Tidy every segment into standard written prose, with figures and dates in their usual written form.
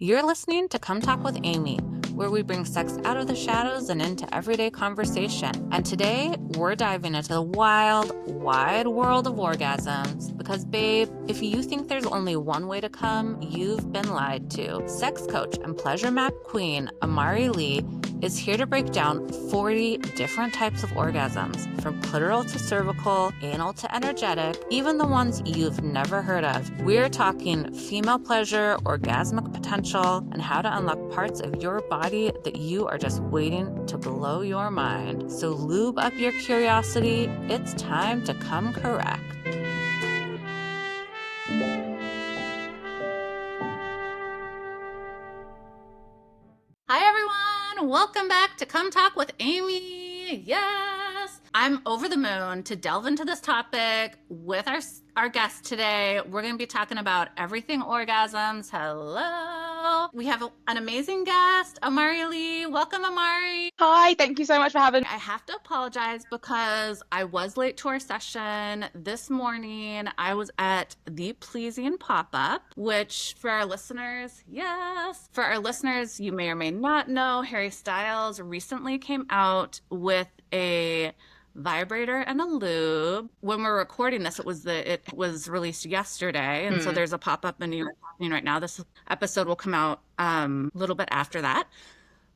You're listening to Come Talk with Aimee, where we bring sex out of the shadows and into everyday conversation. And today, we're diving into the wild, wide world of orgasms. Because, babe, if you think there's only one way to come, you've been lied to. Sex coach and pleasure map queen, Amari Leigh, is here to break down 40 different types of orgasms, from clitoral to cervical, anal to energetic, even the ones you've never heard of. We're talking female pleasure, orgasmic potential, and how to unlock parts of your body that you are just waiting to blow your mind. So lube up your curiosity. It's time to come correct. Hi, everyone. Welcome back to Come Talk with Aimee. Yes. I'm over the moon to delve into this topic with our guest today. We're going to be talking about everything orgasms. Hello. We have an amazing guest, Amari Leigh. Welcome, Amari. Hi, thank you so much for having me. I have to apologize because I was late to our session this morning. I was at the Pleasing Pop-Up, which for our listeners, you may or may not know, Harry Styles recently came out with a vibrator and a lube. When we're recording this, it was released yesterday, and so there's a pop-up in New York happening right now. This episode will come out a little bit after that.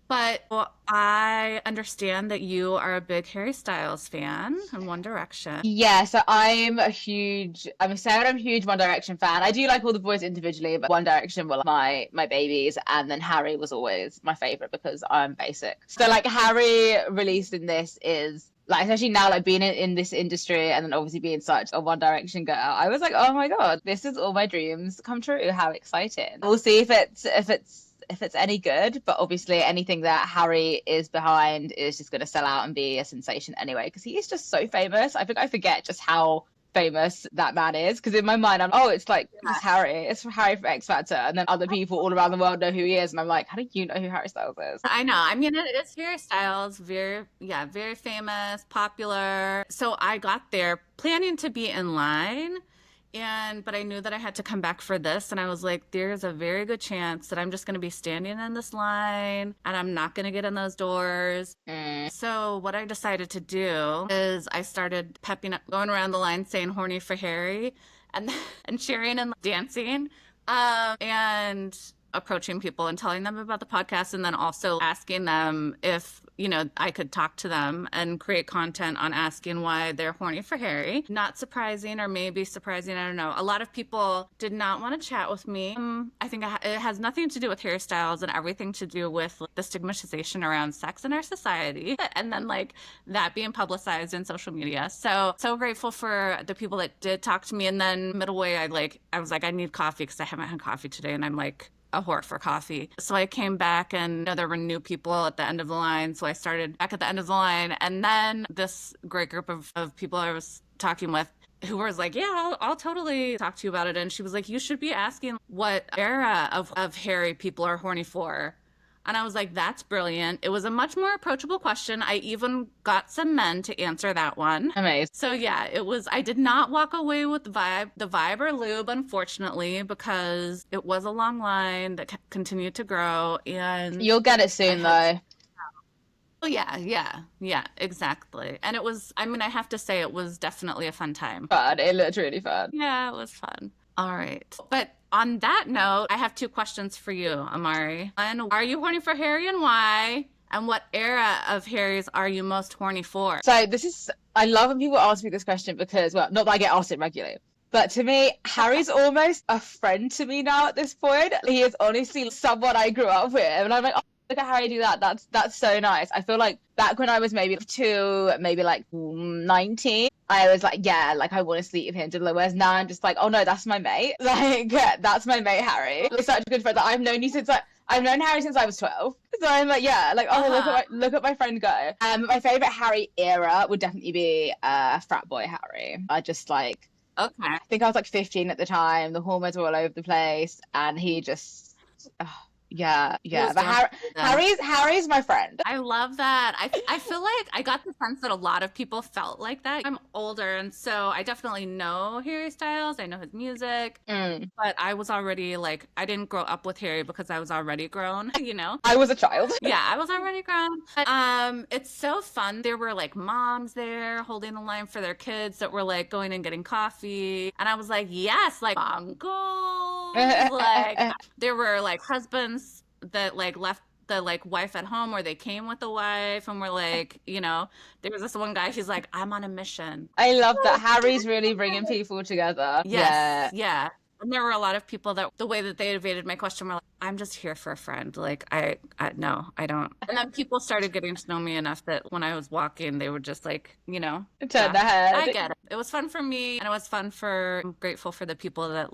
But I understand that you are a big Harry Styles fan in One Direction. Yeah, so I'm a huge One Direction fan. I do like all the boys individually, but One Direction were my babies, and then Harry was always my favorite because I'm basic. So like Harry releasing this is like, especially now, like being in this industry and then obviously being such a One Direction girl, I was like, oh my God, this is all my dreams come true. How exciting. We'll see if it's any good, but obviously anything that Harry is behind is just going to sell out and be a sensation anyway, because he is just so famous. I think I forget just how famous that man is, because in my mind it's Harry from X Factor, and then other people all around the world know who he is, and I'm like, how do you know who Harry Styles is? I know. I mean, it is Harry Styles, very famous, popular. So I got there planning to be in line, but I knew that I had to come back for this, and I was like, there's a very good chance that I'm just going to be standing in this line and I'm not going to get in those doors. So what I decided to do is I started pepping up, going around the line saying horny for Harry, and cheering and dancing, and approaching people and telling them about the podcast, and then also asking them if I could talk to them and create content on asking why they're horny for Harry. Not surprising, or maybe surprising, I don't know. A lot of people did not want to chat with me. I think it has nothing to do with Harry Styles and everything to do with the stigmatization around sex in our society, and then like that being publicized in social media. So grateful for the people that did talk to me. And then midway, I was like, I need coffee because I haven't had coffee today, and I'm like a whore for coffee. So I came back, and there were new people at the end of the line. So I started back at the end of the line. And then this great group of people I was talking with, who was like, yeah, I'll totally talk to you about it. And she was like, you should be asking what era of Harry people are horny for. And I was like, that's brilliant. It was a much more approachable question. I even got some men to answer that one. Amazing. So yeah, I did not walk away with the vibe or lube, unfortunately, because it was a long line that continued to grow. And you'll get it soon though. Oh yeah, exactly. And it was, I mean, I have to say, it was definitely a fun time. Fun. It looked really fun. Yeah, it was fun. All right. But on that note, I have two questions for you, Amari. One, are you horny for Harry, and why? And what era of Harry's are you most horny for? So I love when people ask me this question because, well, not that I get asked it regularly, but to me, Harry's almost a friend to me now at this point. He is honestly someone I grew up with. And I'm like, oh, look at Harry do that. That's so nice. I feel like back when I was maybe 19, I was like, yeah, like I want to sleep with him. Whereas now I'm just like, oh no, that's my mate. Like, that's my mate, Harry. He's such a good friend that I've known Harry since I was 12. So I'm like, yeah, like, oh, look at my friend go. My favorite Harry era would definitely be frat boy Harry. I just like, okay. I think I was like 15 at the time. The hormones were all over the place, and he just, Yeah. Rules But don't have to be them. Harry's my friend. I love that. I feel like I got the sense that a lot of people felt like that. I'm older, and so I definitely know Harry Styles. I know his music, Mm. but I was already like, I didn't grow up with Harry because I was already grown, you know? I was a child. Yeah, I was already grown. But, it's so fun. There were like moms there holding the line for their kids that were like going and getting coffee. And I was like, yes, like mom goals. Like there were like husbands that like left the like wife at home or they came with the wife and were like, you know, there was this one guy, he's like, I'm on a mission. I love that Harry's really bringing people together. Yes, Yeah. yeah. And there were a lot of people that the way that they evaded my question were like, I'm just here for a friend. Like, I no, I don't. And then people started getting to know me enough that when I was walking, they were just like, you know, Turn yeah, the I head. get it. It was fun for me and it was fun for, I'm grateful for the people that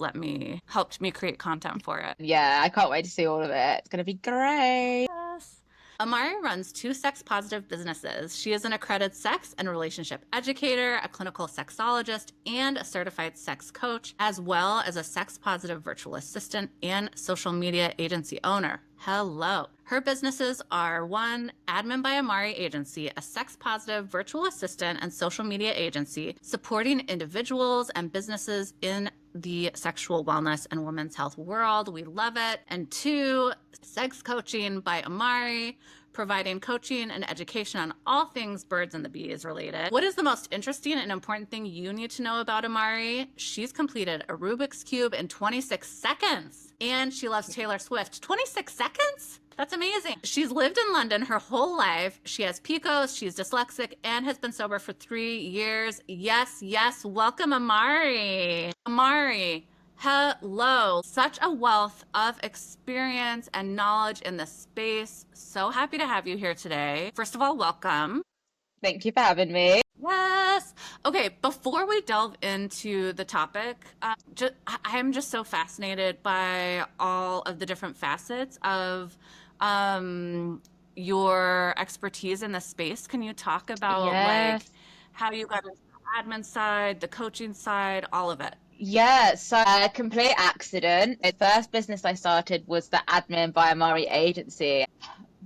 helped me create content for it. Yeah, I can't wait to see all of it. It's gonna be great. Yes. Amari runs two sex positive businesses. She is an accredited sex and relationship educator, a clinical sexologist, and a certified sex coach, as well as a sex positive virtual assistant and social media agency owner. Hello. Her businesses are one, Admin by Amari Agency, a sex positive virtual assistant and social media agency supporting individuals and businesses in the sexual wellness and women's health world. We love it. And two, Sex Coaching by Amari, providing coaching and education on all things birds and the bees related. What is the most interesting and important thing you need to know about Amari? She's completed a Rubik's Cube in 26 seconds. And she loves Taylor Swift. 26 seconds? That's amazing. She's lived in London her whole life. She has PCOS, she's dyslexic, and has been sober for 3 years. Yes, yes. Welcome, Amari. Amari, hello. Such a wealth of experience and knowledge in this space. So happy to have you here today. First of all, welcome. Thank you for having me. Yes. Okay, before we delve into the topic, I'm just so fascinated by all of the different facets of your expertise in the space. Can you talk about like Yes. how you got into the admin side, the coaching side, all of it? Yeah, so a complete accident. The first business I started was the Admin by Amari Agency.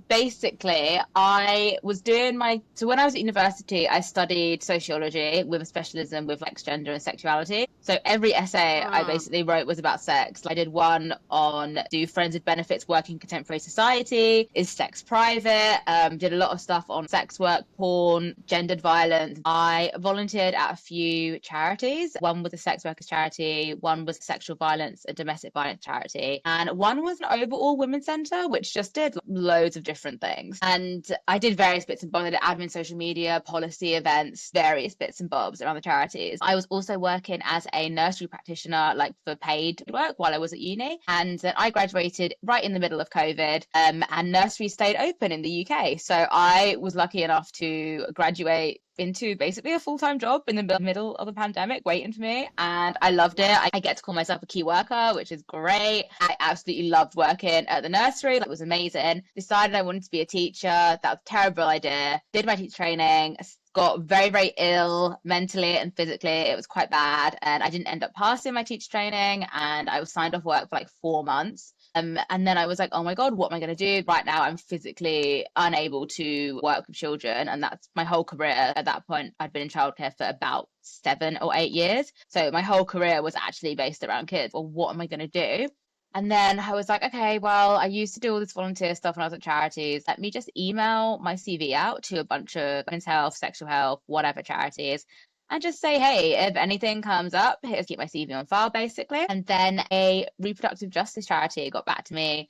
Basically, so when I was at university, I studied sociology with a specialism with like gender and sexuality. So every essay I Mm. basically wrote was about sex. I did one on do friends with benefits work in contemporary society? Is sex private? Did a lot of stuff on sex work, porn, gendered violence. I volunteered at a few charities. One was a sex workers charity, one was a sexual violence and domestic violence charity, and one was an overall women's centre, which just did loads of different things. And I did various bits and bobs. I did admin, social media, policy events, various bits and bobs around the charities. I was also working as a nursery practitioner, like for paid work while I was at uni. And then I graduated right in the middle of COVID, and nurseries stayed open in the UK. So I was lucky enough to graduate into basically a full-time job in the middle of the pandemic waiting for me, and I loved it. I get to call myself a key worker, which is great. I absolutely loved working at the nursery. It was amazing. Decided I wanted to be a teacher. That was a terrible idea. Did my teacher training, got very, very ill mentally and physically. It was quite bad, and I didn't end up passing my teacher training, and I was signed off work for like 4 months. And then I was like, oh my God, what am I going to do? Right now, I'm physically unable to work with children. And that's my whole career. At that point, I'd been in childcare for about 7 or 8 years. So my whole career was actually based around kids. Well, what am I going to do? And then I was like, okay, well, I used to do all this volunteer stuff when I was at charities. Let me just email my CV out to a bunch of men's health, sexual health, whatever charities, and just say, hey, if anything comes up, here's keep my CV on file, basically. And then a reproductive justice charity got back to me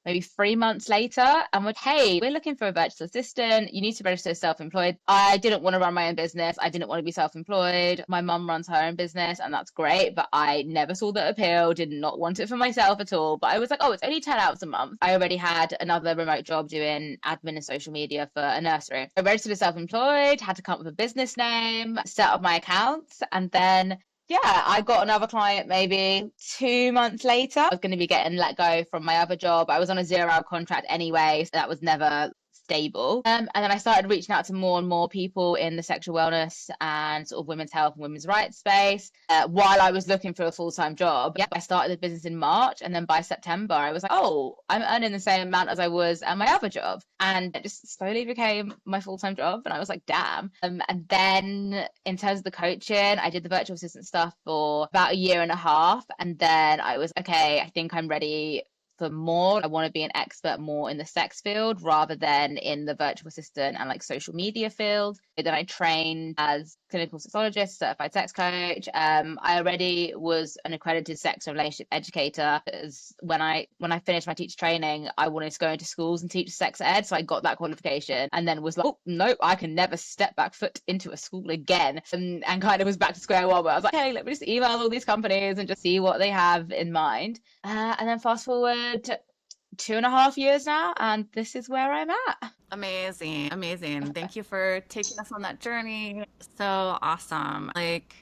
maybe 3 months later and went, hey, we're looking for a virtual assistant. You need to register as self-employed. I didn't want to run my own business. I didn't want to be self-employed. My mum runs her own business and that's great, but I never saw the appeal, did not want it for myself at all. But I was like, oh, it's only 10 hours a month. I already had another remote job doing admin and social media for a nursery. I registered as self-employed, had to come up with a business name, set up my accounts, and then I got another client maybe 2 months later. I was going to be getting let go from my other job. I was on a 0-hour contract anyway, so that was never stable. And then I started reaching out to more and more people in the sexual wellness and sort of women's health and women's rights space while I was looking for a full-time job. Yeah, I started the business in March, and then by September I was like, oh, I'm earning the same amount as I was at my other job, and it just slowly became my full-time job. And I was like, damn. And then in terms of the coaching, I did the virtual assistant stuff for about a year and a half, and then I was okay, I think I'm ready for more. I want to be an expert more in the sex field rather than in the virtual assistant and like social media field. And then I trained as clinical sexologist, certified sex coach. I already was an accredited sex and relationship educator. As when I finished my teacher training, I wanted to go into schools and teach sex ed, so I got that qualification, and then was like, oh nope, I can never step back foot into a school again, and kind of was back to square one, where I was like, hey, let me just email all these companies and just see what they have in mind. And then fast forward 2.5 years now, and this is where I'm at. Amazing. Amazing. Thank you for taking us on that journey. So awesome. Like,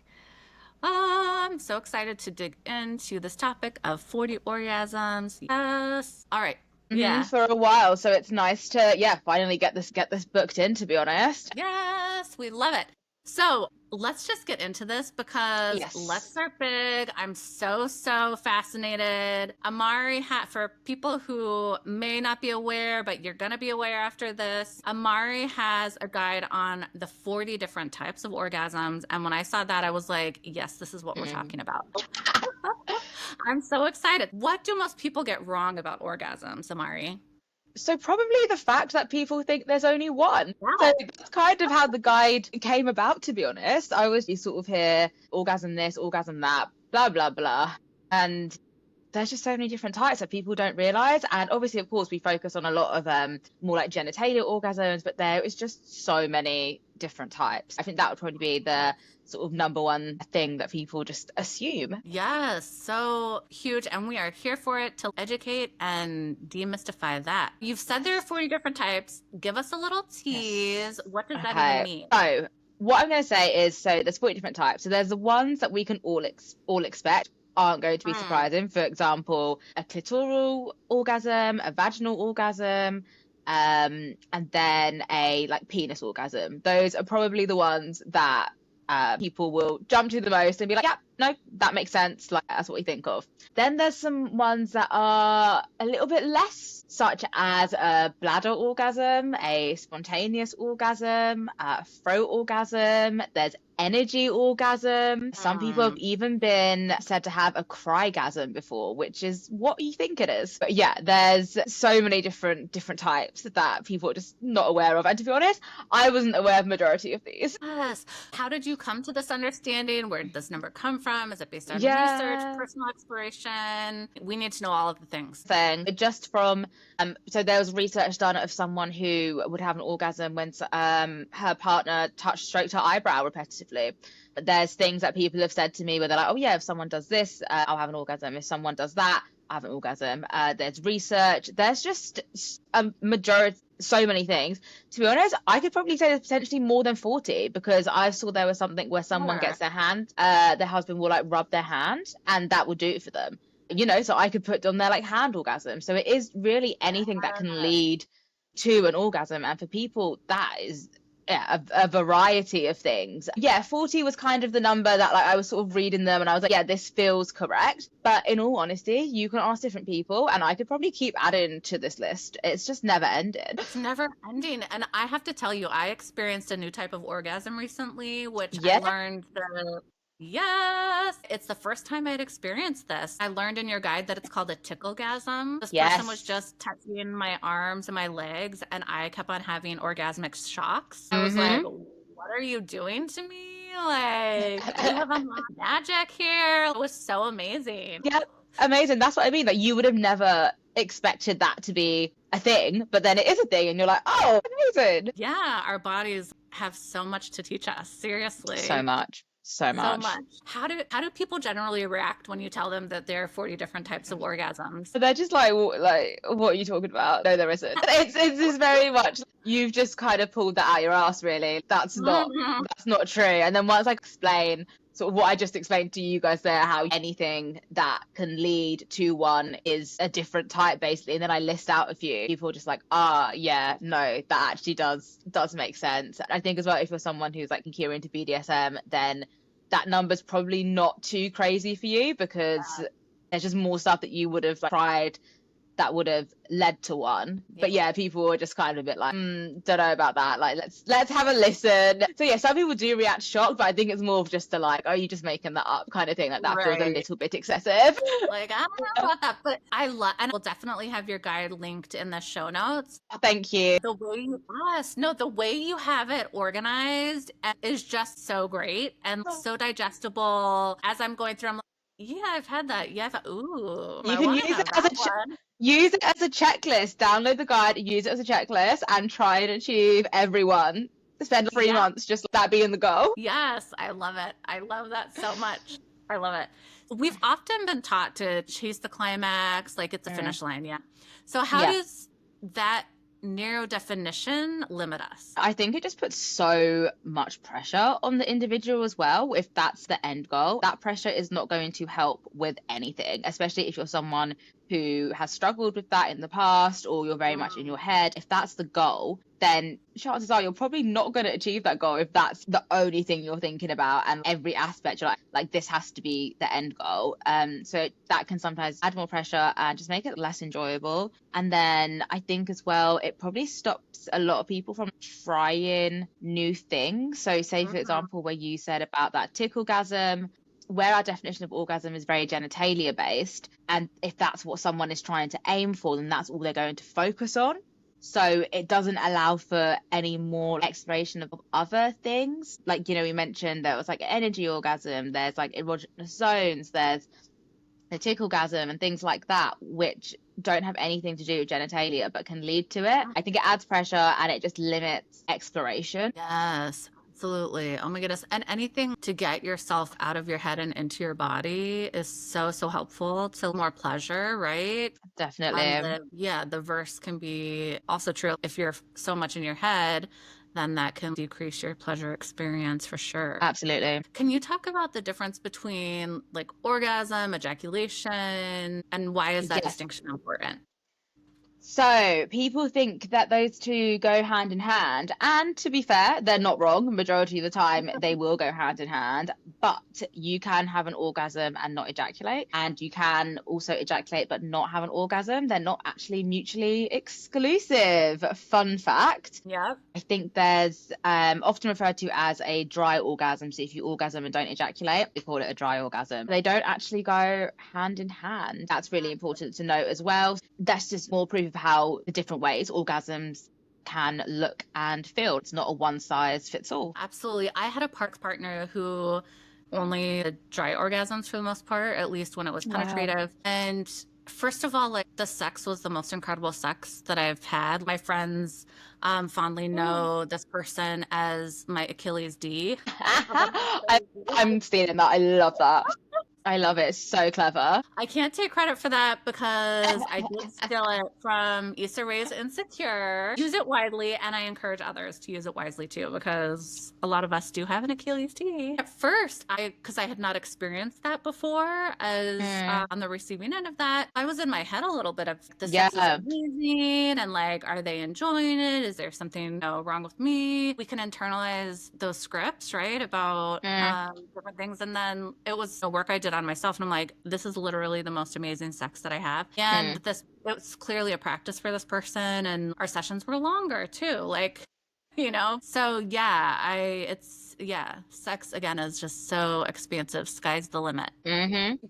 I'm so excited to dig into this topic of 40 orgasms. Yes. All right. Yeah. For a while, so it's nice to finally get this booked in, to be honest. Yes, we love it. So let's just get into this because let's start big. I'm so fascinated. Amari for people who may not be aware, but you're going to be aware after this, Amari has a guide on the 40 different types of orgasms. And when I saw that, I was like, yes, this is what we're talking about. I'm so excited. What do most people get wrong about orgasms, Amari? So probably the fact that people think there's only one. Wow. So that's kind of how the guide came about, to be honest. I was sort of here, orgasm this, orgasm that, blah, blah, blah. And there's just so many different types that people don't realize. And obviously, of course, we focus on a lot of more like genitalia orgasms, but there is just so many different types. I think that would probably be the sort of number one thing that people just assume. Yes, so huge. And we are here for it to educate and demystify that. You've said there are 40 different types. Give us a little tease. Yes. What does that even mean? So what I'm going to say is, so there's 40 different types. So there's the ones that we can all expect, aren't going to be surprising. For example, a clitoral orgasm, a vaginal orgasm, and then a like penis orgasm. Those are probably the ones that people will jump to the most and be like, yeah, no, that makes sense. Like, that's what we think of. Then there's some ones that are a little bit less, such as a bladder orgasm, a spontaneous orgasm, a throat orgasm. There's energy orgasm. Some people have even been said to have a crygasm before, which is what you think it is. But yeah, there's so many different types that people are just not aware of. And to be honest, I wasn't aware of the majority of these. Yes. How did you come to this understanding? Where did this number come from? Is it based on research, personal exploration? We need to know all of the things. Just from so there was research done of someone who would have an orgasm when her partner stroked her eyebrow repetitively. There's things that people have said to me where they're like, oh yeah, if someone does this, I'll have an orgasm. If someone does that, I have an orgasm. There's research. There's just a majority, so many things. To be honest, I could probably say there's potentially more than 40, because I saw there was something where someone gets their hand, their husband will like rub their hand, and that will do it for them. You know, so I could put on their like hand orgasm. So it is really anything that can lead to an orgasm. And for people, that is a variety of things. 40 was kind of the number that like I was sort of reading them and I was like, yeah, this feels correct. But in all honesty, you can ask different people, and I could probably keep adding to this list. It's just never ended. It's never ending. And I have to tell you, I experienced a new type of orgasm recently, which I learned that yes, it's the first time I'd experienced this. I learned in your guide that it's called a ticklegasm. This person was just touching my arms and my legs, and I kept on having orgasmic shocks. I was like, what are you doing to me? Like, you have a magic here. It was so amazing. Yeah, amazing. That's what I mean. Like, you would have never expected that to be a thing, but then it is a thing, and you're like, oh, amazing. Yeah, our bodies have so much to teach us. Seriously. So much. How do people generally react when you tell them that there are 40 different types of orgasms? They're just like, what are you talking about? No, there isn't. It's just very much, you've just kind of pulled that out your ass, really. That's not true. And then once I explain sort of what I just explained to you guys there, how anything that can lead to one is a different type basically, and then I list out a few. People are just like, yeah, no, that actually does make sense. I think as well, if you're someone who's like you're into BDSM, then that number's probably not too crazy for you, because there's just more stuff that you would have tried that would have led to one. But yeah, people were just kind of a bit like, don't know about that. Like, let's have a listen. So yeah, some people do react shocked, but I think it's more of just a like, oh, you're just making that up kind of thing. Like that feels a little bit excessive. Like, I don't know about that, but I love, and we'll definitely have your guide linked in the show notes. Thank you. The way the way you have it organized is just so great and so digestible. As I'm going through, I'm like, yeah, I've had that. Yeah, ooh, you can use it as a checklist. Download the guide, use it as a checklist, and try and achieve everyone. Spend 3 months just that being the goal. Yes, I love it. I love that so much. I love it. We've often been taught to chase the climax, like it's a finish line. Yeah. So how does that narrow definition limit us? I think it just puts so much pressure on the individual as well. If that's the end goal, that pressure is not going to help with anything, especially if you're someone who has struggled with that in the past, or you're very much in your head. If that's the goal, then chances are you're probably not going to achieve that goal if that's the only thing you're thinking about, and every aspect you're like this has to be the end goal. So that can sometimes add more pressure and just make it less enjoyable. And then I think as well, it probably stops a lot of people from trying new things. So say for example, where you said about that ticklegasm, where our definition of orgasm is very genitalia based, and if that's what someone is trying to aim for, then that's all they're going to focus on. So it doesn't allow for any more exploration of other things. Like, we mentioned there was like energy orgasm, there's like erogenous zones, there's the ticklegasm and things like that, which don't have anything to do with genitalia but can lead to it. I think it adds pressure and it just limits exploration. Yes. Absolutely. Oh my goodness. And anything to get yourself out of your head and into your body is so, so helpful to more pleasure, right? Definitely. The verse can be also true. If you're so much in your head, then that can decrease your pleasure experience for sure. Absolutely. Can you talk about the difference between like orgasm, ejaculation, and why is that distinction important? So people think that those two go hand in hand, and to be fair, they're not wrong. The majority of the time they will go hand in hand, but you can have an orgasm and not ejaculate, and you can also ejaculate but not have an orgasm. They're not actually mutually exclusive. Fun fact. Yeah. I think there's often referred to as a dry orgasm. So if you orgasm and don't ejaculate, we call it a dry orgasm. They don't actually go hand in hand. That's really important to note as well. That's just more proof of how the different ways orgasms can look and feel. It's not a one size fits all. Absolutely. I had a partner who only did dry orgasms for the most part, at least when it was penetrative. And first of all, like the sex was the most incredible sex that I've had. My friends fondly know this person as my Achilles D. I'm stealing that. I love that. I love it. It's so clever. I can't take credit for that because I did steal it from Issa Rae's Insecure. Use it widely, and I encourage others to use it wisely too, because a lot of us do have an Achilles T. At first, because I had not experienced that before as on the receiving end of that, I was in my head a little bit of the sex is amazing, and like, are they enjoying it? Is there something wrong with me? We can internalize those scripts, right, about different things, and then it was the work I did on myself, and I'm like, this is literally the most amazing sex that I have. And it was clearly a practice for this person, and our sessions were longer too, like, so sex again is just so expansive. Sky's the limit.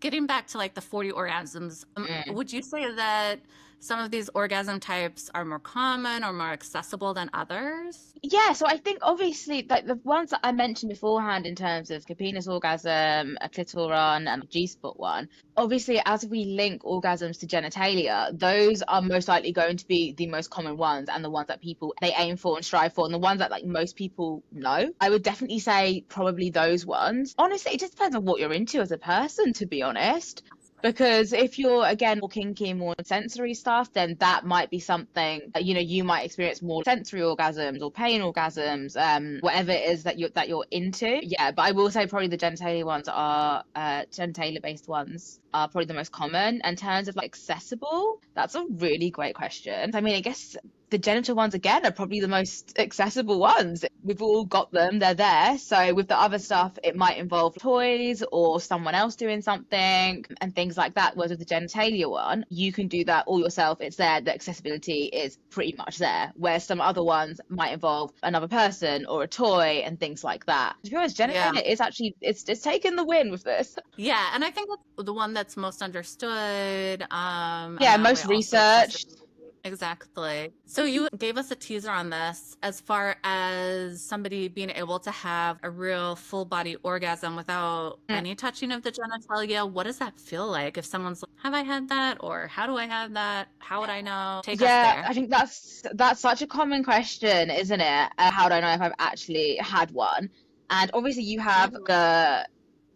Getting back to like the 40 orgasms, would you say that some of these orgasm types are more common or more accessible than others? Yeah, so I think obviously like the ones that I mentioned beforehand in terms of penis orgasm, a clitoral one, and a G-spot one, obviously as we link orgasms to genitalia, those are most likely going to be the most common ones and the ones that people they aim for and strive for, and the ones that like most people know. I would definitely say probably those ones. Honestly, it just depends on what you're into as a person, to be honest. Because if you're, again, more kinky, more sensory stuff, then that might be something, you might experience more sensory orgasms or pain orgasms, whatever it is that you're into. Yeah, but I will say probably the genitalia ones are, genitalia based ones are probably the most common. In terms of like accessible, that's a really great question. I mean, I guess the genital ones again are probably the most accessible ones. We've all got them, they're there. So with the other stuff, it might involve toys or someone else doing something and things like that. Whereas with the genitalia one, you can do that all yourself. It's there. The accessibility is pretty much there. Where some other ones might involve another person or a toy and things like that. To be honest, Yeah. genitalia is actually, it's taken the win with this. Yeah, and I think that's the one that's most understood, and Yeah, that way most also researched. accessible. Exactly. So you gave us a teaser on this as far as somebody being able to have a real full body orgasm without any touching of the genitalia. What does that feel like if someone's like, have I had that? Or how do I have that? How would I know? Take us Yeah, there. I think that's such a common question, isn't it? How do I know if I've actually had one? And obviously, you have Mhm. the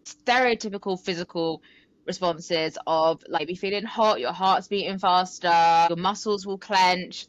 stereotypical physical responses of like maybe feeling hot, your heart's beating faster, your muscles will clench,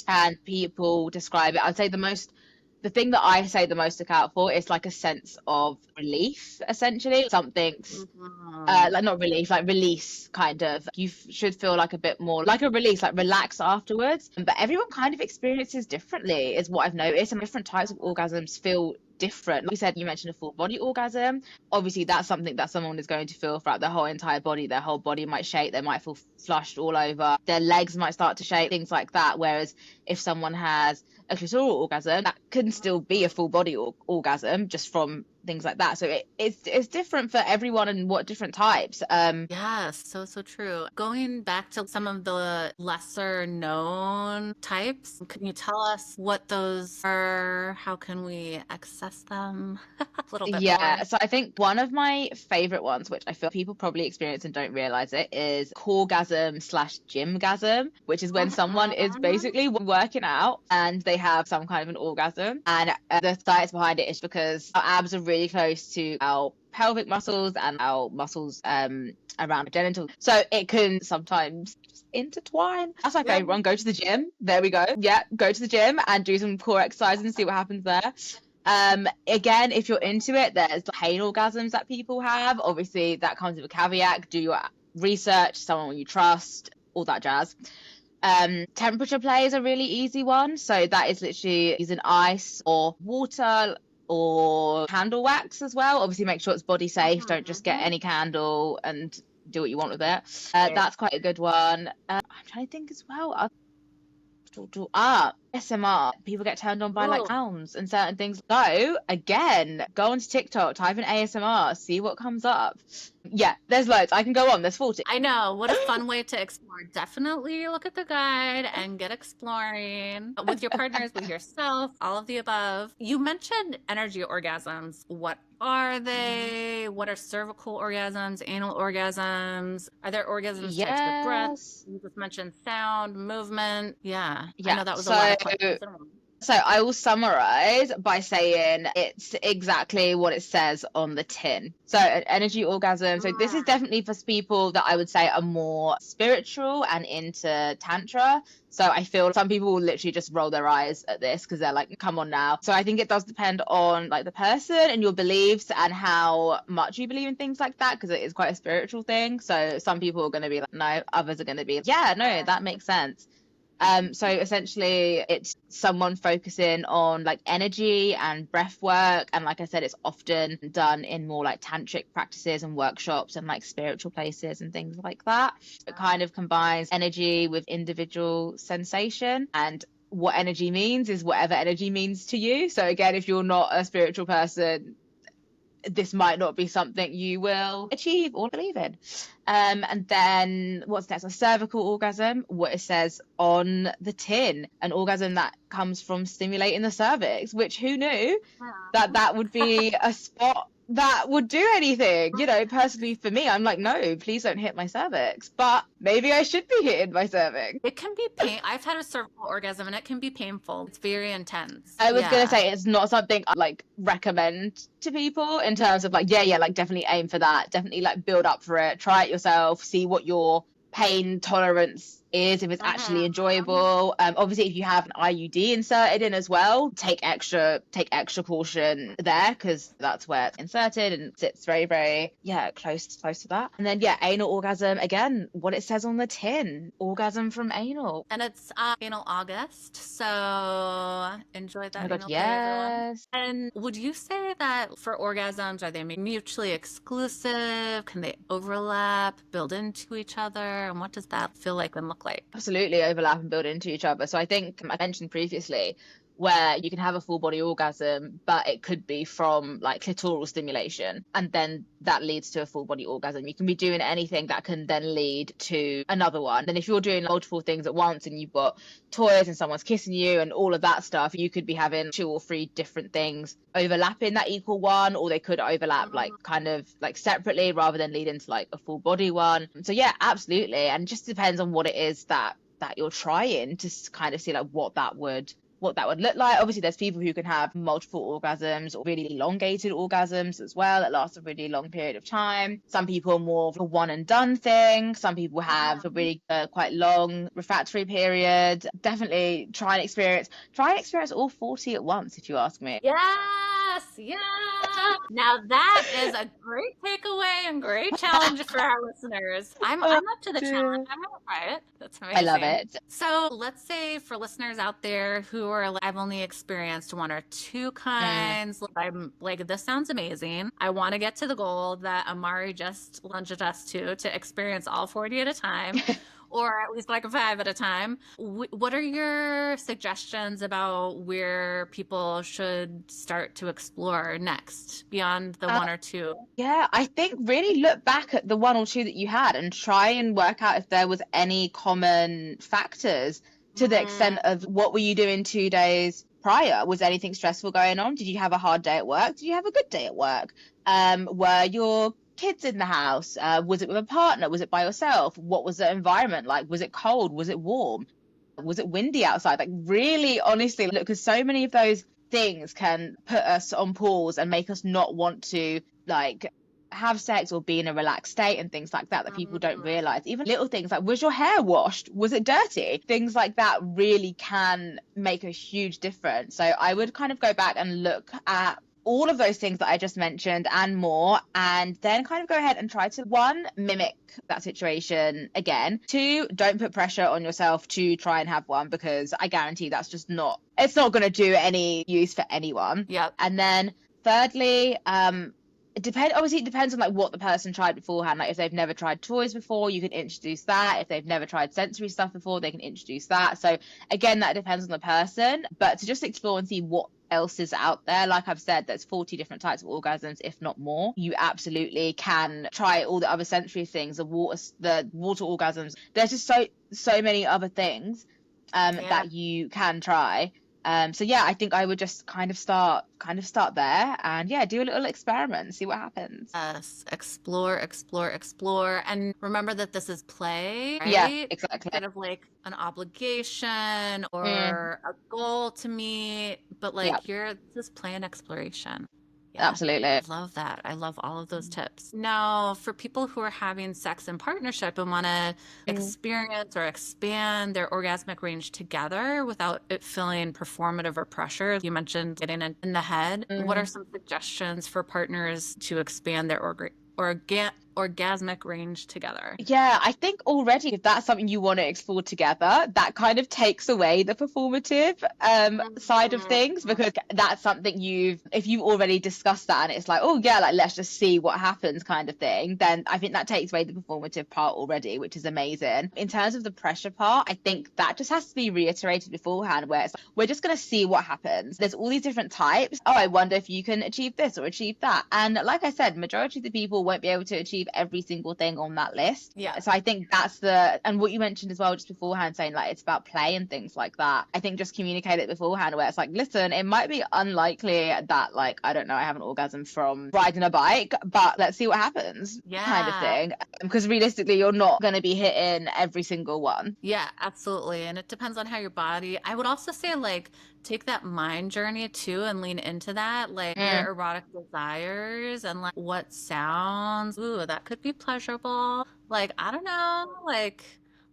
and people describe it. I'd say the thing that I say the most to account for is like a sense of relief, essentially. Something's Mhm. like not relief, like release, kind of. You should feel like a bit more like a release, like relax afterwards. But everyone kind of experiences differently, is what I've noticed. And different types of orgasms feel different. Like you said, you mentioned a full body orgasm. Obviously, that's something that someone is going to feel throughout their whole entire body. Their whole body might shake, they might feel flushed all over, their legs might start to shake, things like that. Whereas if someone has a clitoral orgasm, that can still be a full body orgasm just from things like that. So it's different for everyone and what different types. Yes, so true. Going back to some of the lesser known types, can you tell us what those are? How can we access them a little bit Yeah, more? so I think one of my favorite ones, which I feel people probably experience and don't realize it, is corgasm slash gymgasm, which is when someone is Mhm. basically working out and they have some kind of an orgasm. And the science behind it is because our abs are really close to our pelvic muscles and our muscles around the genitals. So it can sometimes intertwine. That's my Yeah. favorite one. Go to the gym. There we go. Yeah, go to the gym and do some core exercises and see what happens there. Again, if you're into it, there's pain orgasms that people have. Obviously, that comes with a caveat. Do your research, someone you trust, all that jazz. Temperature play is a really easy one. So that is literally using ice or water or candle wax as well. Obviously, make sure it's body safe. Don't just get Mhm. any candle and do what you want with it. Right. That's quite a good one. I'm trying to think as well. ASMR. People get turned on by like Ooh. sounds and certain things. So again, go onto TikTok, type in ASMR, see what comes up. Yeah, there's loads. I can go on. There's 40. I know. What a fun way to explore. Definitely look at the guide and get exploring with your partners, with yourself, all of the above. You mentioned energy orgasms. What are they? What are cervical orgasms, anal orgasms? Are there orgasms tied to the breath? Yes. You just mentioned sound, movement. Yeah, I Yeah. know that was a lot So of questions in one. So I will summarize by saying it's exactly what it says on the tin. So an energy orgasm. So this is Mm. definitely for people that I would say are more spiritual and into tantra. So I feel some people will literally just roll their eyes at this because they're like, come on now. So I think it does depend on like the person and your beliefs and how much you believe in things like that, because it is quite a spiritual thing. So some people are going to be like, no, others are going to be, yeah, no, that makes sense. So essentially it's someone focusing on like energy and breath work. And like I said, it's often done in more like tantric practices and workshops and like spiritual places and things like that. It kind of combines energy with individual sensation, and what energy means is whatever energy means to you. So again, if you're not a spiritual person, this might not be something you will achieve or believe in. And then what's next? A cervical orgasm, what it says on the tin, an orgasm that comes from stimulating the cervix, which who knew that that would be a spot that would do anything. You know, personally for me, I'm like, no, please don't hit my cervix. But maybe I should be hitting my cervix. It can be pain. I've had a cervical orgasm and it can be painful. It's very intense. I was gonna Yeah. say it's not something I like recommend to people in terms of like, yeah, like definitely aim for that. Definitely like build up for it. Try it yourself. See what your pain tolerance is, if it's actually enjoyable. Obviously, if you have an IUD inserted in as well, take extra caution there, because that's where it's inserted and sits very, very close to that. And then anal orgasm, again, what it says on the tin, orgasm from anal. And it's anal August, so enjoy Oh that my god, anal play, everyone. yes. And would you say that for orgasms, are they mutually exclusive? Can they overlap, build into each other? And what does that feel like and look like? Absolutely overlap and build into each other. So I think I mentioned previously where you can have a full body orgasm, but it could be from like clitoral stimulation, and then that leads to a full body orgasm. You can be doing anything that can then lead to another one. And if you're doing multiple things at once and you've got toys and someone's kissing you and all of that stuff, you could be having 2 or 3 different things overlapping that equal one, or they could overlap like kind of like separately rather than lead into like a full body one. So yeah, absolutely. And it just depends on what it is that you're trying to kind of see like what that would look like. Obviously, there's people who can have multiple orgasms or really elongated orgasms as well that last a really long period of time. Some people are more of a one and done thing. Some people have a really quite long refractory period. Definitely try and experience all 40 at once, if you ask me. Yes, yeah. Now that is a great takeaway and great challenge for our listeners. I'm up to the challenge. I'm gonna try it. That's amazing. I love it. So let's say for listeners out there who are like, I've only experienced 1 or 2 kinds. I'm like, this sounds amazing. I want to get to the goal that Amari just lunged us to experience all 40 at a time. Or at least like 5 at a time. What are your suggestions about where people should start to explore next beyond the 1 or 2? Yeah, I think really look back at the 1 or 2 that you had and try and work out if there was any common factors to the extent of what were you doing 2 days prior? Was anything stressful going on? Did you have a hard day at work? Did you have a good day at work? Were your kids in the house? Was it with a partner? Was it by yourself? What was the environment like? Was it cold? Was it warm? Was it windy outside? Like really, honestly, look, because so many of those things can put us on pause and make us not want to like have sex or be in a relaxed state and things like that people don't realize. Even little things like, was your hair washed? Was it dirty? Things like that really can make a huge difference. So I would kind of go back and look at all of those things that I just mentioned and more, and then kind of go ahead and try to 1, mimic that situation again. 2, don't put pressure on yourself to try and have one, because I guarantee that's just not going to do any use for anyone. Yep. And then thirdly, it depends on like what the person tried beforehand. Like if they've never tried toys before, you can introduce that. If they've never tried sensory stuff before, they can introduce that. So again, that depends on the person, but to just explore and see what else is out there. Like I've said, there's 40 different types of orgasms, if not more. You absolutely can try all the other sensory things, the water orgasms. There's just so many other things that you can try. So yeah, I think I would just kind of start there and do a little experiment and see what happens. Yes, explore, and remember that this is play, right? Yeah, exactly. Kind of like an obligation or a goal to meet, but like you're just play and exploration. Yeah, absolutely. I love that. I love all of those tips. Now, for people who are having sex in partnership and want to experience or expand their orgasmic range together without it feeling performative or pressure, you mentioned getting it in the head. What are some suggestions for partners to expand their orgasmic range together? Yeah, I think already if that's something you want to explore together, that kind of takes away the performative side of things, because that's something if you've already discussed that and it's like, oh yeah, like let's just see what happens kind of thing, then I think that takes away the performative part already, which is amazing. In terms of the pressure part, I think that just has to be reiterated beforehand, where it's like, we're just going to see what happens. There's all these different types. Oh, I wonder if you can achieve this or achieve that. And like I said, majority of the people won't be able to achieve achieve every single thing on that list. Yeah. So I think and what you mentioned as well just beforehand, saying like it's about play and things like that. I think just communicate it beforehand, where it's like, listen, it might be unlikely that, like, I don't know, I have an orgasm from riding a bike, but let's see what happens, kind of Yeah. thing. Because realistically, you're not going to be hitting every single one. Yeah, absolutely. And it depends on how your body. I would also say, like, take that mind journey too and lean into that, like your Mm. erotic desires and like what sounds, ooh, that could be pleasurable. Like, I don't know, like,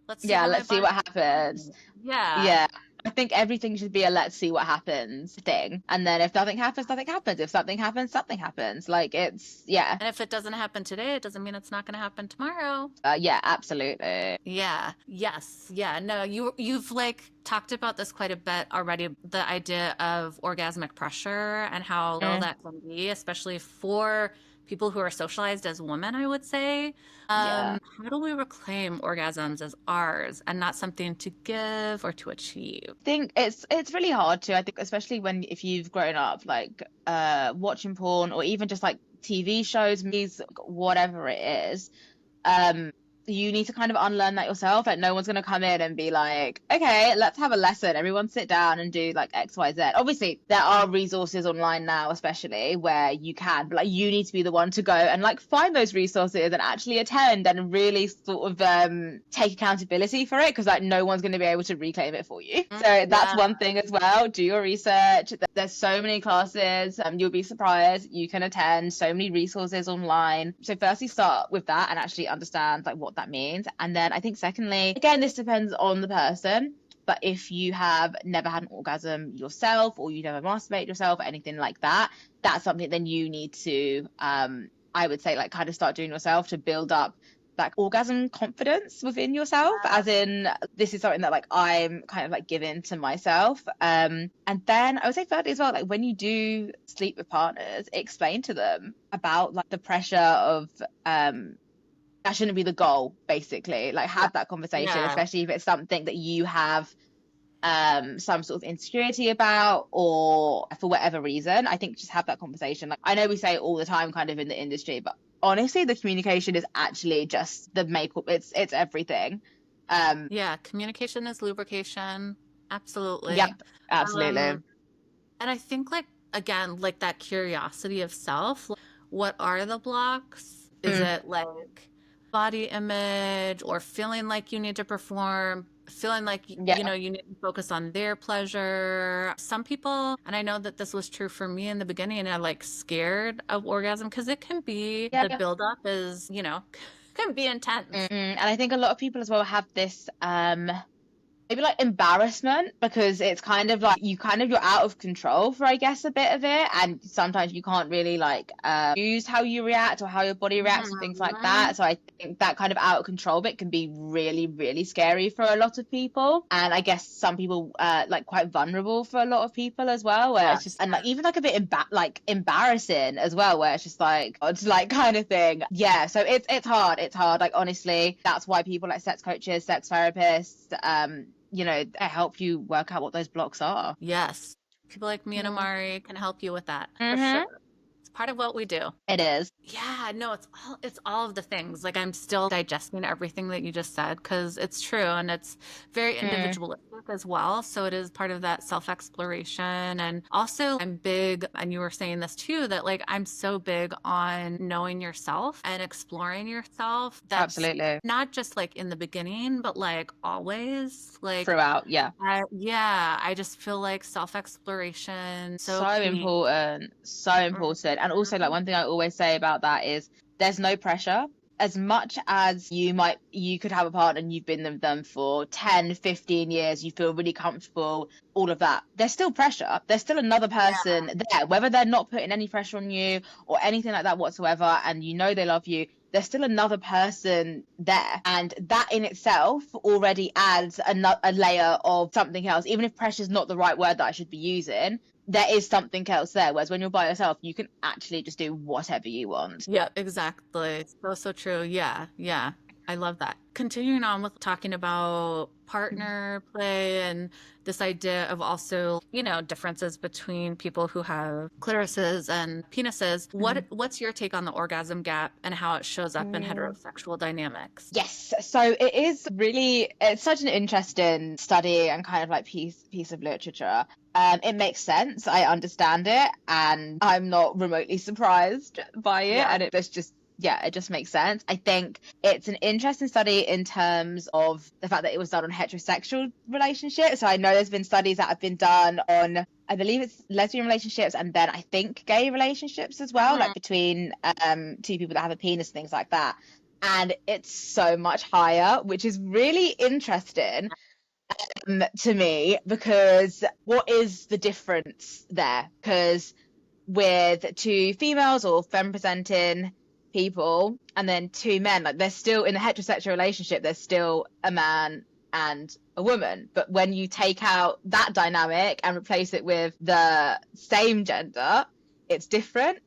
let's see Yeah, how my let's see body what happens. responds. Yeah. Yeah, I think everything should be a let's see what happens thing. And then if nothing happens, nothing happens. If something happens, something happens. Like, it's, yeah. And if it doesn't happen today, it doesn't mean it's not going to happen tomorrow. Yeah, absolutely. Yeah. Yes. Yeah. No, you've like talked about this quite a bit already, the idea of orgasmic pressure and how low Mm, that can be, especially for people who are socialized as women, I would say. yeah. How do we reclaim orgasms as ours and not something to give or to achieve? I think it's really hard to, I think, especially when if you've grown up like watching porn or even just like TV shows, movies, whatever it is. um you need to kind of unlearn that yourself. Like, no one's going to come in and be like, okay, let's have a lesson, everyone sit down and do like XYZ. Obviously there are resources online now, especially, where you can, but like you need to be the one to go and like find those resources and actually attend and really sort of take accountability for it, because like no one's going to be able to reclaim it for you. So that's Yeah. one thing as well. Do your research. There's so many classes, you'll be surprised, you can attend so many resources online. So firstly, start with that and actually understand like what that means. And then I think secondly, again, this depends on the person, but if you have never had an orgasm yourself, or you never masturbate yourself or anything like that, that's something then you need to I would say like kind of start doing yourself to build up like orgasm confidence within yourself, as in this is something that like I'm kind of like giving to myself. And then I would say thirdly as well, like when you do sleep with partners, explain to them about like the pressure of that shouldn't be the goal, basically. Like, have that conversation, Yeah. especially if it's something that you have some sort of insecurity about, or for whatever reason. I think just have that conversation. Like, I know we say it all the time kind of in the industry, but honestly the communication is actually just the makeup. It's everything. Yeah. Communication is lubrication. Absolutely. Yep, absolutely. Um, And I think, like, again, like that curiosity of self, like, what are the blocks? Is Mm, it like body image or feeling like you need to perform, feeling like, you yeah, know, you need to focus on their pleasure? Some people, and I know that this was true for me in the beginning, are like scared of orgasm because it can be, yeah, the yeah. buildup is, you know, can be intense. And I think a lot of people as well have this maybe like embarrassment, because it's kind of like you're out of control for, I guess, a bit of it, and sometimes you can't really like use how you react or how your body reacts and things like Mhm. that. So I think that kind of out of control bit can be really, really scary for a lot of people, and I guess some people like quite vulnerable for a lot of people as well, where it's just, Yes. and like even like a bit like embarrassing as well, where it's just like it's like kind of thing. Yeah, so it's hard, like honestly. That's why people like sex coaches, sex therapists, they help you work out what those blocks are. Yes. People like me and Yeah. Amari can help you with that for Mm-hmm. sure. It's part of what we do. It is. Yeah, no, it's all of the things. Like I'm still digesting everything that you just said because it's true and it's very Mm. individualistic as well. So it is part of that self-exploration. And also I'm big, and you were saying this too, that like I'm so big on knowing yourself and exploring yourself. That's Absolutely. not just like in the beginning, but like always. Like Throughout, yeah. yeah, I just feel like self-exploration so So key. important, so important. And also, like, Mhm. one thing I always say about that is there's no pressure. As much as you could have a partner and you've been with them for 10, 15 years, you feel really comfortable, all of that, there's still pressure. There's still another Yeah. person there, whether they're not putting any pressure on you or anything like that whatsoever, and you know they love you. There's still another person there, and that in itself already adds a layer of something else. Even if pressure is not the right word that I should be using, there is something else there. Whereas when you're by yourself, you can actually just do whatever you want. Yeah, exactly. So, so true. Yeah, yeah. I love that. Continuing on with talking about partner play and this idea of also, differences between people who have clitorises and penises. What's your take on the orgasm gap and how it shows up in Mm. heterosexual dynamics? Yes, so it is really, it's such an interesting study and kind of like piece of literature. It makes sense. I understand it, and I'm not remotely surprised by it. Yeah. And it's just, yeah, it just makes sense. I think it's an interesting study in terms of the fact that it was done on heterosexual relationships. So I know there's been studies that have been done on, I believe it's lesbian relationships, and then I think gay relationships as well, like Mhm. between two people that have a penis, things like that. And it's so much higher, which is really interesting to me, because what is the difference there? Because with two females or femme presenting people and then two men, like they're still in a heterosexual relationship, there's still a man and a woman. But when you take out that dynamic and replace it with the same gender, it's different.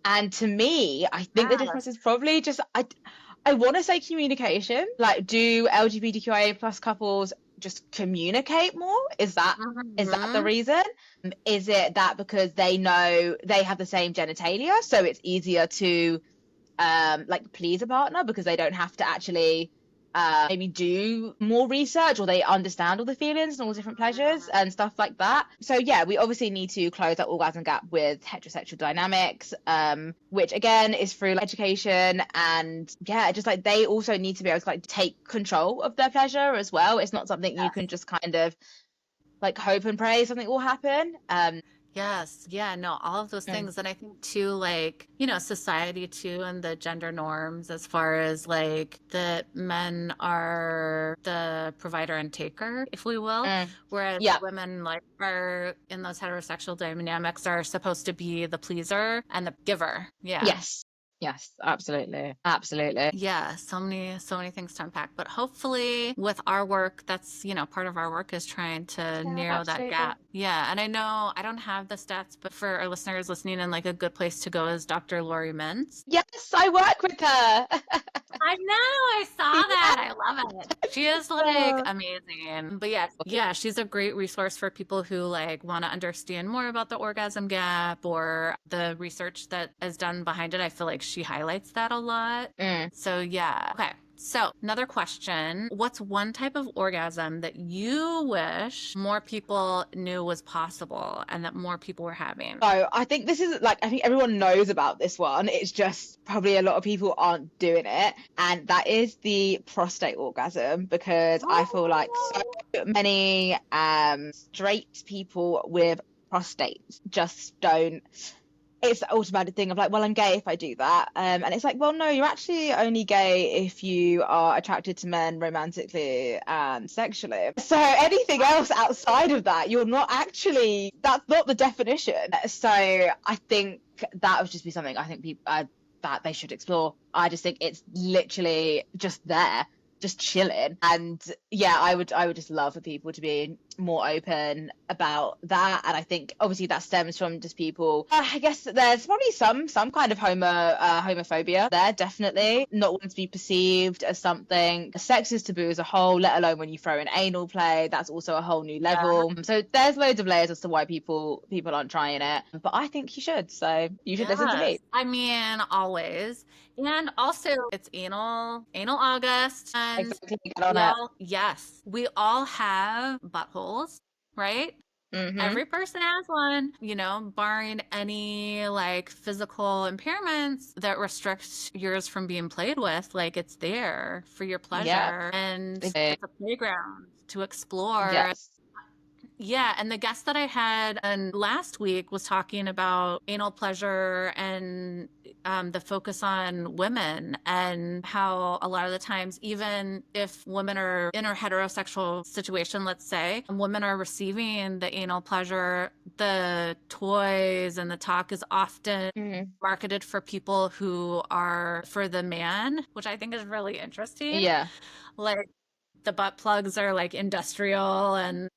And to me, I think the Yeah. difference is probably just I want to say communication. Like, do LGBTQIA plus couples just communicate more? Is that the Mhm. reason? Is it that because they know they have the same genitalia, so it's easier to like please a partner because they don't have to actually maybe do more research, or they understand all the feelings and all the different pleasures and stuff like that. So yeah, we obviously need to close that orgasm gap with heterosexual dynamics, which again is through like, education, and yeah, just like they also need to be able to like take control of their pleasure as well. It's not something you Yes. can just kind of like hope and pray something will happen. Yes, yeah, no, all of those Mm. things. And I think too, like, society too, and the gender norms as far as like that men are the provider and taker, if we will, Mm. whereas Yeah. women like are in those heterosexual dynamics are supposed to be the pleaser and the giver. Yeah. Yes. Yes, absolutely. Absolutely. Yeah, so many things to unpack. But hopefully with our work, that's, part of our work is trying to Yeah, narrow that absolutely. gap. Yeah. And I know I don't have the stats, but for our listeners listening in, like a good place to go is Dr. Lori Mintz. Yes, I work with her. I know, I saw Yeah. that. I love it. She is like Oh. amazing. But yes, yeah, she's a great resource for people who like want to understand more about the orgasm gap or the research that is done behind it. I feel like she highlights that a lot. Mm. So yeah. Okay. So another question. What's one type of orgasm that you wish more people knew was possible and that more people were having? So I think this is like, I think everyone knows about this one. It's just probably a lot of people aren't doing it. And that is the prostate orgasm, because I feel like so Oh, many straight people with prostates just don't, it's the automatic thing of like, well, I'm gay if I do that. And it's like, well, no, you're actually only gay if you are attracted to men romantically and sexually. So anything else outside of that, you're not actually, that's not the definition. So I think that would just be something I think people that they should explore. I just think it's literally just there, just chilling. And yeah, I would just love for people to be more open about that. And I think obviously that stems from just people, I guess there's probably some kind of homophobia there, definitely not wanting to be perceived as something. Sex is taboo as a whole, let alone when you throw in anal play, that's also a whole new yeah. level. So there's loads of layers as to why people aren't trying it, but I think you should, so you should listen to me. Yes. I mean, always. And also it's anal August. And Exactly, get on it. yes, we all have buttholes, right? Mm-hmm. Every person has one, barring any like physical impairments that restrict yours from being played with. Like it's there for your Yeah. pleasure and Okay. it's a playground to explore. Yes. Yeah, and the guest that I had last week was talking about anal pleasure and the focus on women and how a lot of the times, even if women are in a heterosexual situation, let's say, women are receiving the anal pleasure, the toys and the talk is often Mm. marketed for people who are for the man, which I think is really interesting. Yeah. Like the butt plugs are like industrial and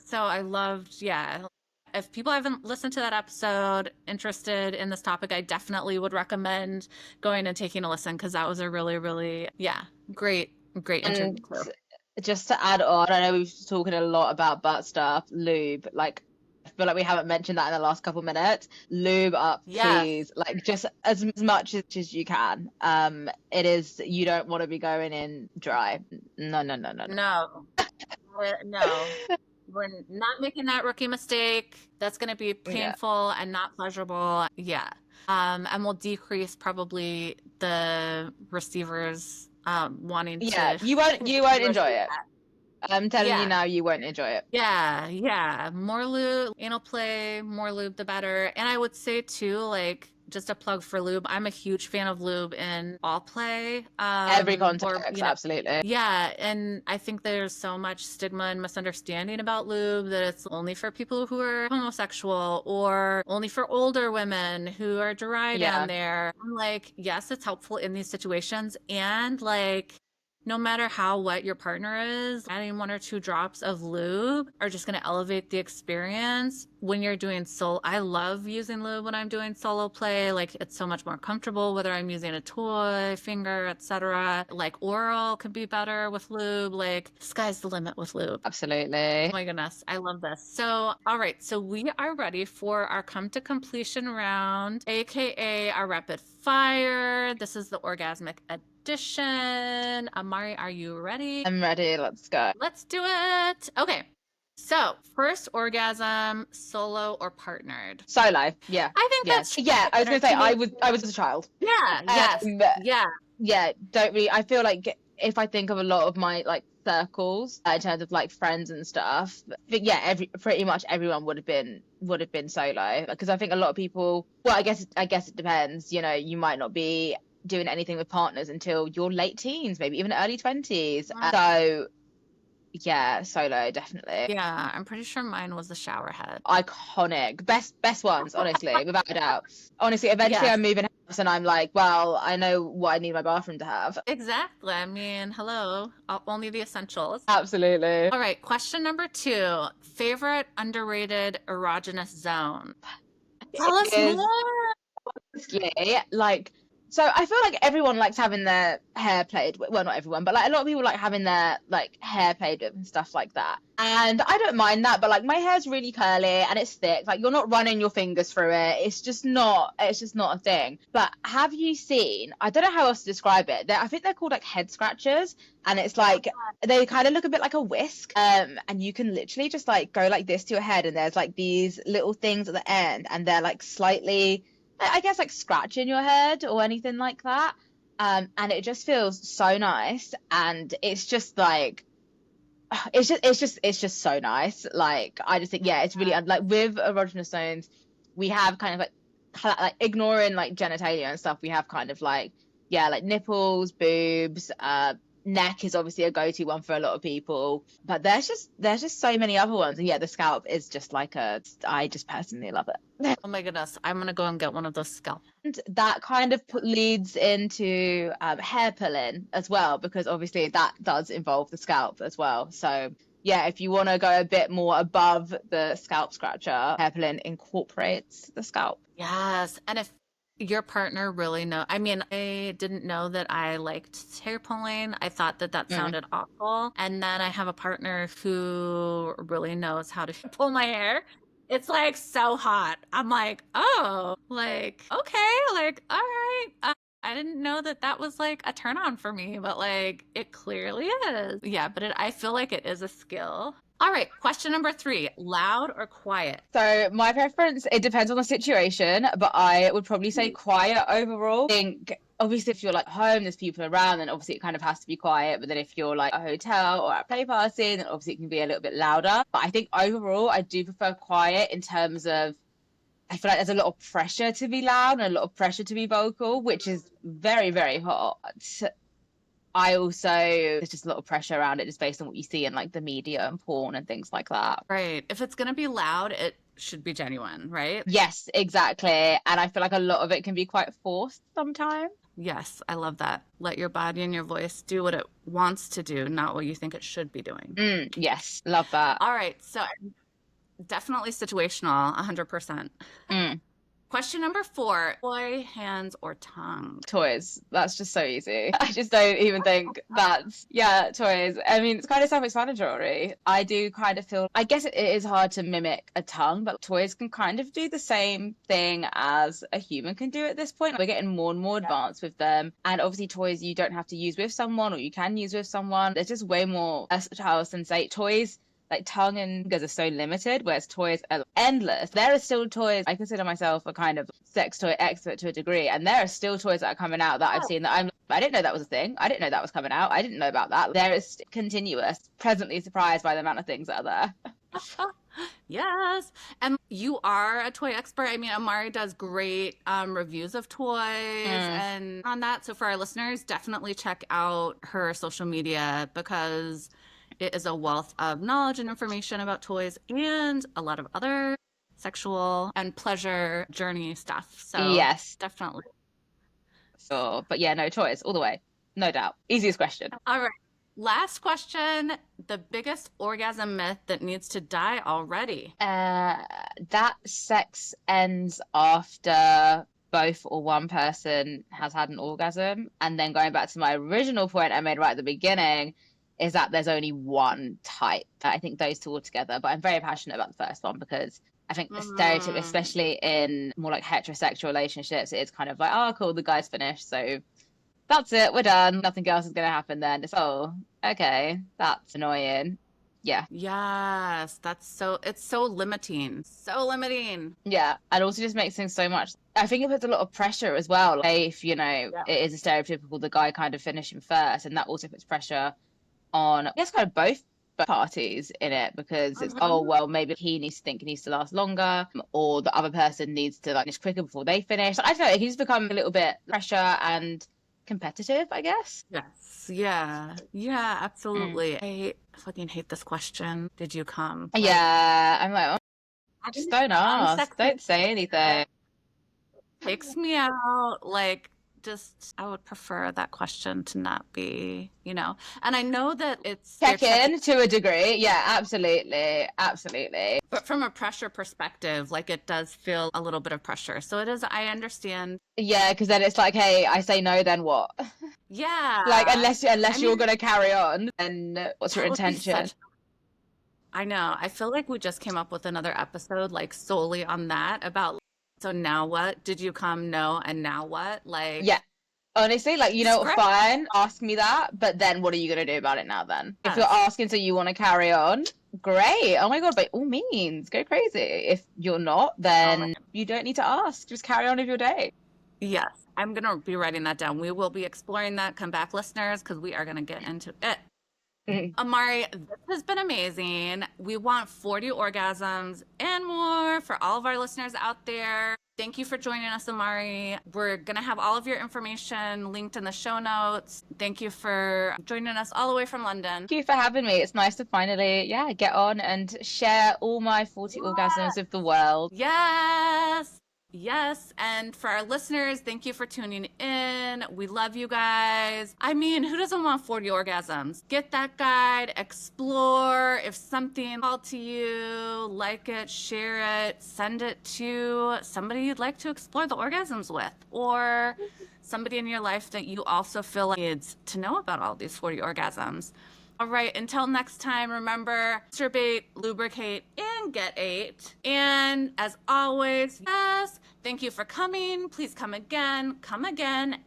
so I loved, yeah, If people haven't listened to that episode, interested in this topic, I definitely would recommend going and taking a listen because that was a really, really, yeah, great interview And too. just to add on, I know we've been talking a lot about butt stuff, lube. Like, I feel like we haven't mentioned that in the last couple minutes. Lube up, Yes. please. Like, just as much as you can. It is, you don't want to be going in dry. No, no, no, no, no. No. No. We're not making that rookie mistake. That's going to be Yeah. painful and not pleasurable. Yeah. And will decrease probably the receivers wanting Yeah, to you won't enjoy receive it. that. I'm telling you Yeah. now, you won't enjoy it. Yeah. More lube, anal play, more lube, the better. And I would say too, like, just a plug for lube. I'm a huge fan of lube in all play. Every Or, context, absolutely. yeah. And I think there's so much stigma and misunderstanding about lube that it's only for people who are homosexual or only for older women who are dry down Yeah. there. I'm like, yes, it's helpful in these situations. And like, no matter how wet your partner is, adding 1 or 2 drops of lube are just going to elevate the experience when you're doing solo. I love using lube when I'm doing solo play. Like it's so much more comfortable whether I'm using a toy, finger, etc. Like oral could be better with lube. Like sky's the limit with lube. Absolutely. Oh my goodness, I love this. So, all right, so we are ready for our come to completion round, aka our rapid fire. This is the Orgasmic edition. Amari, are you ready? I'm ready. Let's go. Let's do it. Okay. So, first orgasm, solo or partnered? Solo. Yeah. I think Yeah. that's Yeah. I was gonna say teenage. I was a child. Yeah, yes. Um, Yeah. yeah. Don't really. I feel like if I think of a lot of my like circles in terms of like friends and stuff, but yeah, pretty much everyone would have been solo because I think a lot of people. Well, I guess it depends. You know, you might not be doing anything with partners until your late teens, maybe even early 20s. So yeah, solo definitely. Yeah, I'm pretty sure mine was the shower head. Iconic, best ones, honestly, without a doubt. Honestly, eventually Yes. I'm moving house and I'm like, well, I know what I need my bathroom to have. Exactly. I mean, hello, only the essentials. Absolutely. All right, question number 2. Favorite underrated erogenous zone? Tell us Is more. honestly like, so I feel like everyone likes having their hair played with. Well, not everyone, but like a lot of people like having their like hair played with and stuff like that. And I don't mind that, but like my hair's really curly and it's thick. Like you're not running your fingers through it. It's just not a thing. But have you seen, I don't know how else to describe it. I think they're called like head scratchers, and it's like they kind of look a bit like a whisk. And you can literally just like go like this to your head, and there's like these little things at the end, and they're like slightly, I guess, like scratching your head or anything like that. And it just feels so nice, and it's just like it's just so nice. Like I just think, yeah, it's really like with erogenous zones, we have kind of like ignoring like genitalia and stuff. We have kind of like, yeah, like nipples, boobs, neck is obviously a go-to one for a lot of people, but there's just so many other ones. And yeah, the scalp is just like I just personally love it. Oh my goodness, I'm gonna go and get one of those scalp. And that kind of leads into hair pulling as well, because obviously that does involve the scalp as well. So yeah, if you want to go a bit more above the scalp scratcher, hair pulling incorporates the scalp. Yes, and if your partner really I mean, I didn't know that I liked hair pulling. I thought that that Mm. sounded awful. And then I have a partner who really knows how to pull my hair. It's like so hot. I'm like, oh, like, okay, like, all right. I didn't know that that was like a turn on for me, but like it clearly is. Yeah, but I feel like it is a skill. All right, question number 3, loud or quiet? So my preference, it depends on the situation, but I would probably say quiet overall. I think obviously if you're like home, there's people around, then obviously it kind of has to be quiet. But then if you're like a hotel or at a play party, then obviously it can be a little bit louder. But I think overall, I do prefer quiet in terms of, I feel like there's a lot of pressure to be loud and a lot of pressure to be vocal, which is very, very hot. I also, there's just a lot of pressure around it just based on what you see in like the media and porn and things like that. Right. If it's gonna be loud, it should be genuine, right? Yes, exactly. And I feel like a lot of it can be quite forced sometimes. Yes, I love that. Let your body and your voice do what it wants to do, not what you think it should be doing. Yes, love that. All right, so Definitely situational, 100%. Mm. Question number 4, toy, hands, or tongue? Toys. That's just so easy. I just don't even think that's, yeah, toys. I mean, it's kind of self-explanatory. I do kind of feel, I guess it is hard to mimic a tongue, but toys can kind of do the same thing as a human can do at this point. We're getting more and more advanced with them. And obviously, toys you don't have to use with someone, or you can use with someone. There's just way more versatile sensate toys. Like tongue and fingers are so limited, whereas toys are endless. There are still toys. I consider myself a kind of sex toy expert to a degree, and there are still toys that are coming out that I've seen that I didn't know that was a thing. I didn't know that was coming out. I didn't know about that. There is continuous, pleasantly surprised by the amount of things that are there. Yes. And you are a toy expert. I mean, Amari does great reviews of toys and on that. So for our listeners, definitely check out her social media because it is a wealth of knowledge and information about toys and a lot of other sexual and pleasure journey stuff. So Yes. definitely. So, but yeah, no, toys all the way. No doubt. Easiest question. All right. Last question. The biggest orgasm myth that needs to die already. That sex ends after both or one person has had an orgasm. And then going back to my original point I made right at the beginning, is that there's only one type. I think those two all together, but I'm very passionate about the first one because I think the stereotype, especially in more like heterosexual relationships, it's kind of like, oh, cool, the guy's finished, so that's it, we're done. Nothing else is going to happen then. It's, oh, okay, that's annoying. Yeah. Yes, it's so limiting. So limiting. Yeah. And also just makes things so much. I think it puts a lot of pressure as well. Like if, it is a stereotypical, the guy kind of finishing first, and that also puts pressure on, I guess, kind of both parties in it because it's, oh, well, maybe he needs to think it needs to last longer or the other person needs to finish quicker before they finish. I don't know, it can just become a little bit pressure and competitive, I guess. Yes. Yeah. Yeah, absolutely. I fucking hate this question. Did you come? Yeah. I'm like, oh, just don't ask. Don't say anything. Takes me out. Like, just, I would prefer that question to not be, and I know that it's check in to a degree. Yeah, absolutely. Absolutely. But from a pressure perspective, like it does feel a little bit of pressure. So it is, I understand. Yeah, because then it's like, hey, I say no, then what? Yeah. Like, unless you're going to carry on, then what's your intention? I know. I feel like we just came up with another episode, like solely on that about, so now what? Did you come? No. And now what? Like, yeah. Honestly, like, fine, ask me that, but then what are you going to do about it now then? Yes. If you're asking so you want to carry on, great. Oh my God, by all means, go crazy. If you're not, then you don't need to ask. Just carry on with your day. Yes, I'm going to be writing that down. We will be exploring that. Come back, listeners, because we are going to get into it. Amari, this has been amazing. We want 40 orgasms and more for all of our listeners out there. Thank you for joining us, Amari. We're going to have all of your information linked in the show notes. Thank you for joining us all the way from London. Thank you for having me. It's nice to finally, get on and share all my 40 orgasms with the world. Yes. Yes. And for our listeners, thank you for tuning in. We love you guys. I mean, who doesn't want 40 orgasms? Get that guide, explore. If something called to you, like it, share it, send it to somebody you'd like to explore the orgasms with, or somebody in your life that you also feel like needs to know about all these 40 orgasms. All right, until next time, remember, masturbate, lubricate, and get 8. And as always, yes, thank you for coming. Please come again,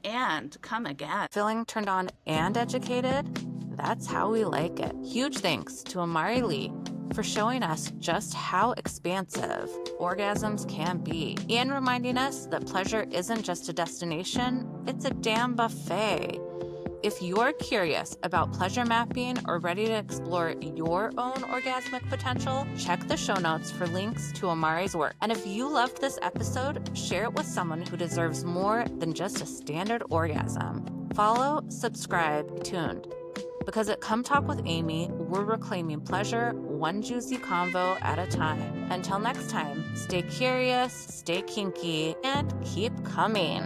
and come again. Feeling turned on and educated? That's how we like it. Huge thanks to Amari Leigh for showing us just how expansive orgasms can be and reminding us that pleasure isn't just a destination, it's a damn buffet. If you're curious about pleasure mapping or ready to explore your own orgasmic potential, check the show notes for links to Amari's work. And if you loved this episode, share it with someone who deserves more than just a standard orgasm. Follow, subscribe, tuned. Because at Come Talk with Aimee, we're reclaiming pleasure one juicy convo at a time. Until next time, stay curious, stay kinky, and keep coming.